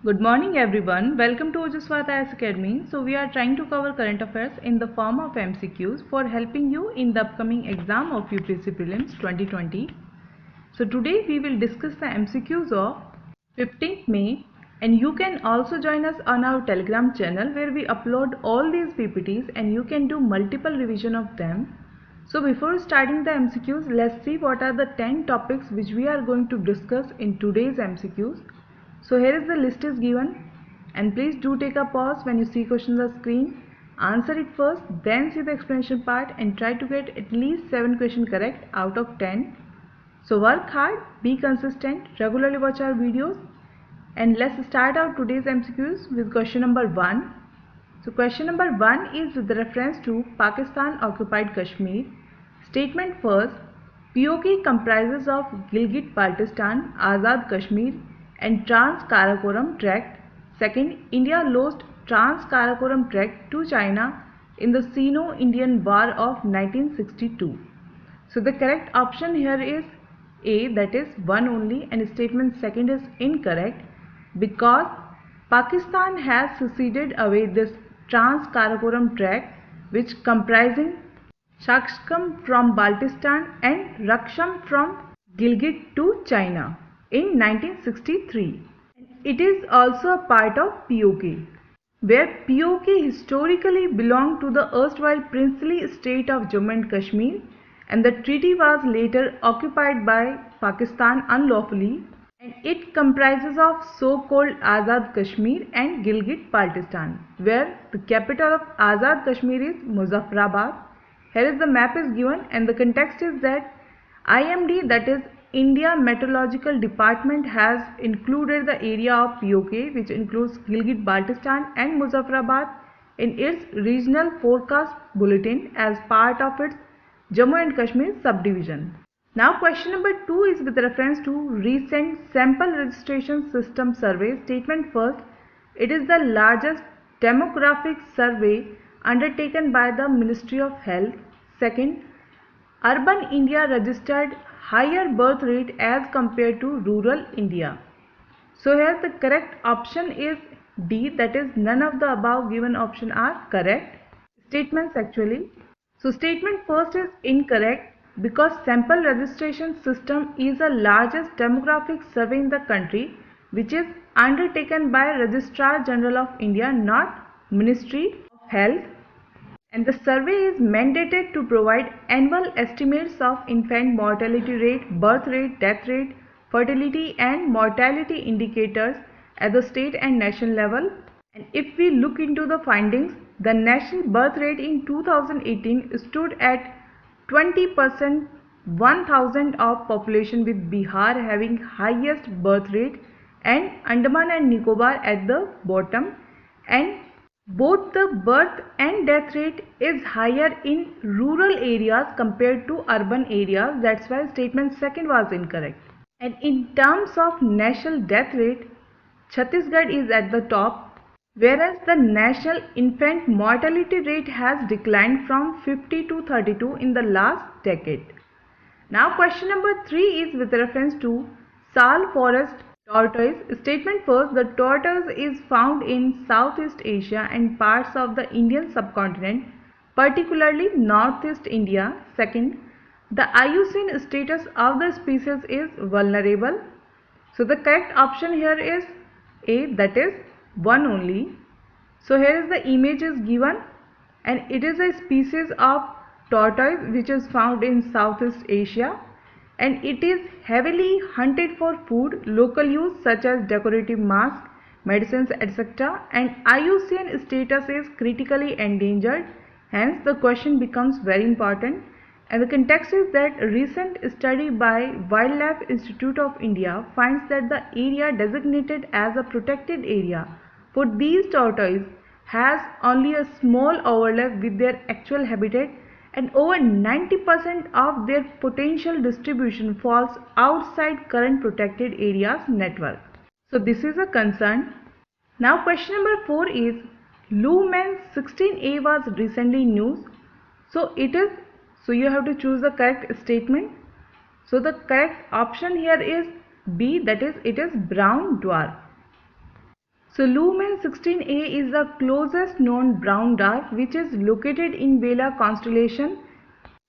Good morning everyone. Welcome to Ojaswat IAS Academy. So we are trying to cover current affairs in the form of MCQs for helping you in the upcoming exam of UPSC Prelims 2020. So today we will discuss the MCQs of 15th May, and you can also join us on our Telegram channel where we upload all these PPTs and you can do multiple revision of them. So before starting the MCQs, let's see what are the 10 topics which we are going to discuss in today's MCQs. So here is the list is given, and please do take a pause when you see questions on the screen. Answer it first, then see the explanation part and try to get at least 7 questions correct out of 10. So work hard, be consistent, regularly watch our videos, and let's start out today's MCQs with question number 1. So question number 1 is with reference to Pakistan occupied Kashmir. Statement first, POK comprises of Gilgit-Baltistan, Azad Kashmir and Trans-Karakoram Tract. Second, India lost Trans-Karakoram Tract to China in the Sino-Indian War of 1962. So the correct option here is A, that is 1 only, and statement second is incorrect because Pakistan has seceded away this Trans-Karakoram Tract, which comprising Shaksham from Baltistan and Raksham from Gilgit to China in 1963. It is also a part of POK, where POK historically belonged to the erstwhile princely state of Jammu and Kashmir, and the treaty was later occupied by Pakistan unlawfully, and it comprises of so-called Azad Kashmir and Gilgit-Baltistan, where the capital of Azad Kashmir is Muzaffarabad. Here is the map is given, and the context is that IMD, that is India Meteorological Department, has included the area of POK, which includes Gilgit-Baltistan and Muzaffarabad, in its regional forecast bulletin as part of its Jammu and Kashmir subdivision. Now question number 2 is with reference to recent sample registration system survey. Statement first, it is the largest demographic survey undertaken by the Ministry of Health. Second, urban India registered higher birth rate as compared to rural India. So here the correct option is D, that is none of the above given option are correct statements actually. So statement first is incorrect because sample registration system is the largest demographic survey in the country, which is undertaken by Registrar General of India, not Ministry of Health. And the survey is mandated to provide annual estimates of infant mortality rate, birth rate, death rate, fertility and mortality indicators at the state and national level. And if we look into the findings, the national birth rate in 2018 stood at 20%, 1000 of population, with Bihar having highest birth rate and Andaman and Nicobar at the bottom, and both the birth and death rate is higher in rural areas compared to urban areas. That's why statement second was incorrect. And in terms of national death rate, Chhattisgarh is at the top, whereas the national infant mortality rate has declined from 50 to 32 in the last decade. Now question number 3 is with reference to Sal forest tortoise. Statement first, the tortoise is found in Southeast Asia and parts of the Indian subcontinent, particularly Northeast India. Second, the IUCN status of the species is vulnerable. So the correct option here is A, that is 1 only. So here is the image is given, and it is a species of tortoise which is found in Southeast Asia, and it is heavily hunted for food, local use such as decorative masks, medicines, etc. and IUCN status is critically endangered. Hence the question becomes very important, and the context is that a recent study by Wildlife Institute of India finds that the area designated as a protected area for these tortoises has only a small overlap with their actual habitat, and over 90% of their potential distribution falls outside current protected areas network. So this is a concern. Now question number 4 is Lumen 16A was recently news. So you have to choose the correct statement. So the correct option here is B, that is it is brown dwarf. So Lumen 16A is the closest known brown dwarf which is located in Vela constellation,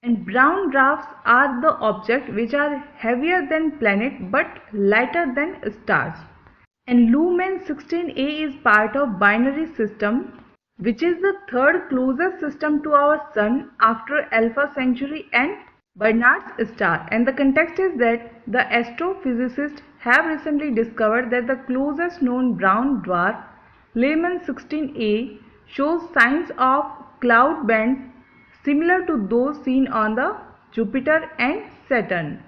and brown dwarfs are the objects which are heavier than planets but lighter than stars. And Lumen 16A is part of binary system, which is the third closest system to our sun after Alpha Centauri and Barnard's star. And the context is that the astrophysicists have recently discovered that the closest known brown dwarf, Lumen 16A, shows signs of cloud bands similar to those seen on the Jupiter and Saturn.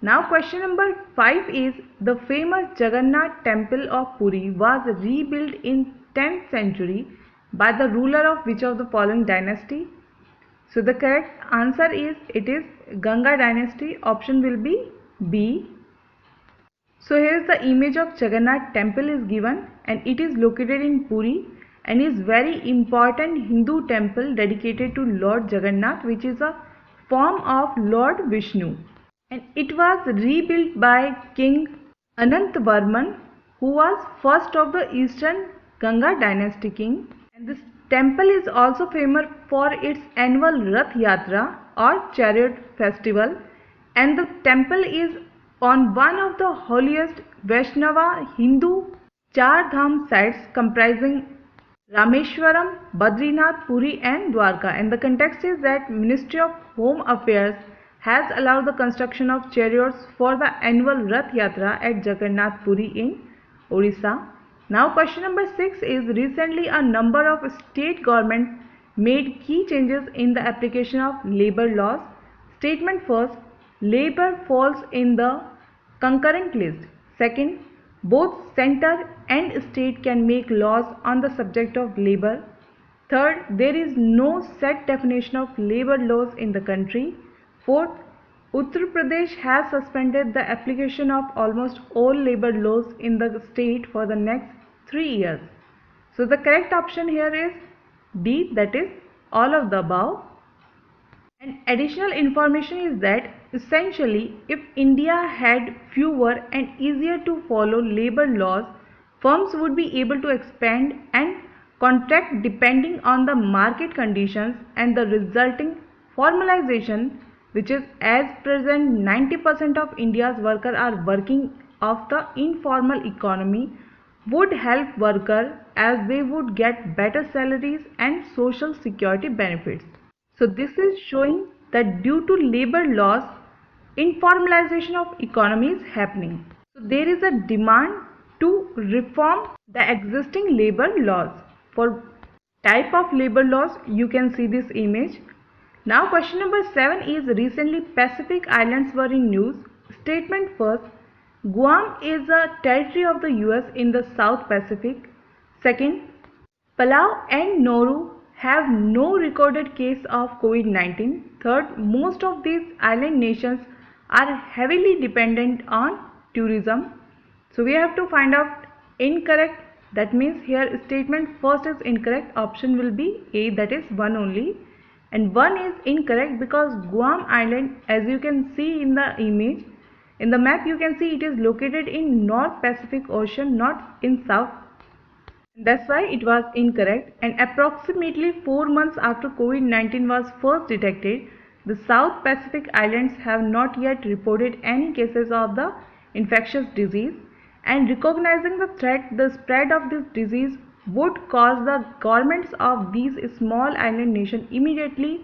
Now question number 5 is, the famous Jagannath temple of Puri was rebuilt in 10th century by the ruler of which of the following dynasty? So the correct answer is, it is Ganga dynasty. Option will be B. So here is the image of Jagannath temple is given, and it is located in Puri and is very important Hindu temple dedicated to Lord Jagannath, which is a form of Lord Vishnu. And it was rebuilt by King Anantvarman, who was first of the Eastern Ganga dynasty king. And this temple is also famous for its annual Rath Yatra or chariot festival, and the temple is on one of the holiest Vaishnava Hindu Char Dham sites comprising Rameshwaram, Badrinath, Puri and Dwarka. And the context is that Ministry of Home Affairs has allowed the construction of chariots for the annual Rath Yatra at Jagannath Puri in Odisha. Now question number 6 is, recently a number of state governments made key changes in the application of labor laws. Statement first, labor falls in the concurrent list. Second, both center and state can make laws on the subject of labor. Third, there is no set definition of labor laws in the country. Fourth, Uttar Pradesh has suspended the application of almost all labor laws in the state for the next 3 years. So the correct option here is D, that is all of the above. And additional information is that essentially, if India had fewer and easier to follow labor laws, firms would be able to expand and contract depending on the market conditions, and the resulting formalization, which is at present 90% of India's workers are working of the informal economy, would help workers as they would get better salaries and social security benefits. So this is showing that due to labor laws, informalization of economy is happening. So there is a demand to reform the existing labor laws. For type of labor laws, you can see this image. Now question number 7 is, recently Pacific Islands were in news. Statement first, Guam is a territory of the US in the South Pacific. Second, Palau and Nauru have no recorded case of COVID-19. Third, most of these island nations are heavily dependent on tourism. So we have to find out incorrect. That means here statement first is incorrect. Option will be A, that is 1 only. And 1 is incorrect because Guam Island, as you can see in the image, in the map you can see it is located in North Pacific Ocean, not in South. That's why it was incorrect. And approximately 4 months after COVID-19 was first detected, the South Pacific Islands have not yet reported any cases of the infectious disease. And recognizing the threat, the spread of this disease would cause the governments of these small island nations immediately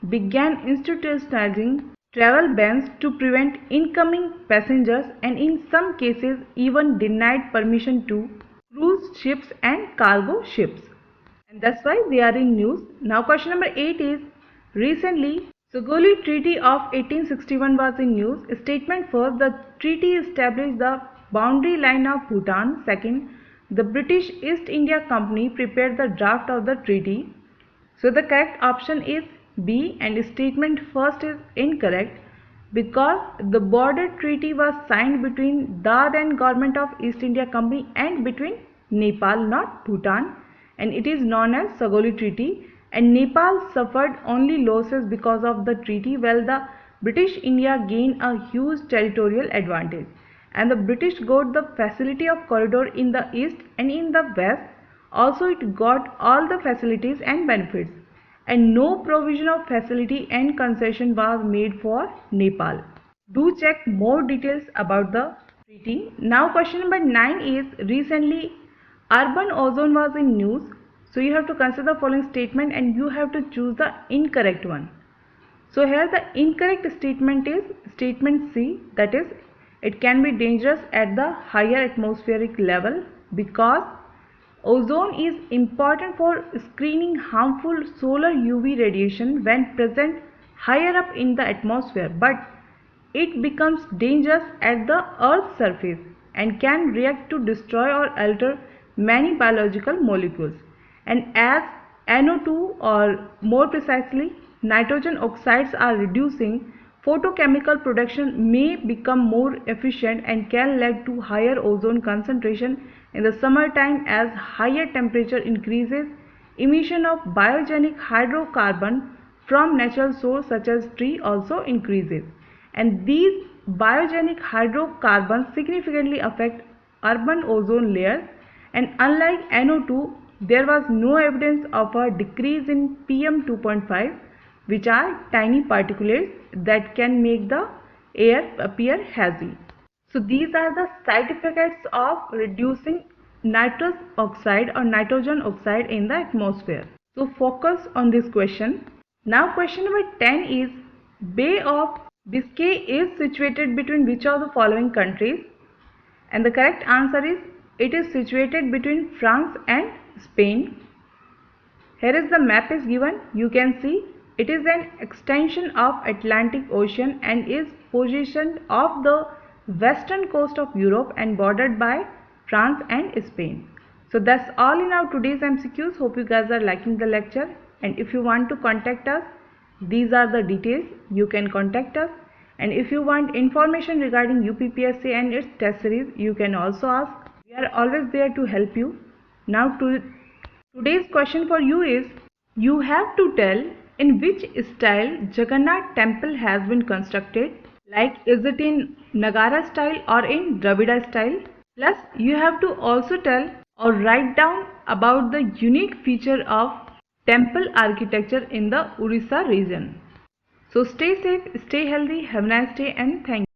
began institutionalizing travel bans to prevent incoming passengers, and in some cases even denied permission to cruise ships and cargo ships. And that's why they are in news. Now question number 8 is, recently Sogoli Treaty of 1861 was in news. Statement first, the treaty established the boundary line of Bhutan. Second, the British East India Company prepared the draft of the treaty. So the correct option is B, and statement first is incorrect because the border treaty was signed between the then government of East India Company and between Nepal, not Bhutan, and it is known as Sogoli Treaty. And Nepal suffered only losses because of the treaty, while the British India gained a huge territorial advantage. and the British got the facility of corridor in the east and in the west. Also it got all the facilities and benefits, and no provision of facility and concession was made for Nepal. Do check more details about the treaty. Now question number 9 is, recently urban ozone was in news. So you have to consider the following statement and you have to choose the incorrect one. So here the incorrect statement is statement C, that is it can be dangerous at the higher atmospheric level because ozone is important for screening harmful solar UV radiation when present higher up in the atmosphere, but it becomes dangerous at the Earth's surface and can react to destroy or alter many biological molecules. And as NO2, or more precisely nitrogen oxides, are reducing, photochemical production may become more efficient and can lead to higher ozone concentration in the summertime as higher temperature increases. Emission of biogenic hydrocarbon from natural source such as tree also increases, and these biogenic hydrocarbons significantly affect urban ozone layers. And unlike NO2, there was no evidence of a decrease in PM 2.5, which are tiny particulates that can make the air appear hazy. So these are the side effects of reducing nitrous oxide or nitrogen oxide in the atmosphere. So focus on this question. Now question number 10 is, Bay of Biscay is situated between which of the following countries? And the correct answer is, it is situated between France and Spain. Here is the map is given. You can see it is an extension of Atlantic Ocean and is positioned off the western coast of Europe and bordered by France and Spain. So that's all in our today's MCQs. Hope you guys are liking the lecture, and if you want to contact us, these are the details. You can contact us, and if you want information regarding UPPSC and its test series, you can also ask. We are always there to help you. Now today's question for you is, you have to tell in which style Jagannath temple has been constructed. Like, is it in Nagara style or in Dravida style? Plus you have to also tell or write down about the unique feature of temple architecture in the Orissa region. So stay safe, stay healthy, have a nice day, and thank you.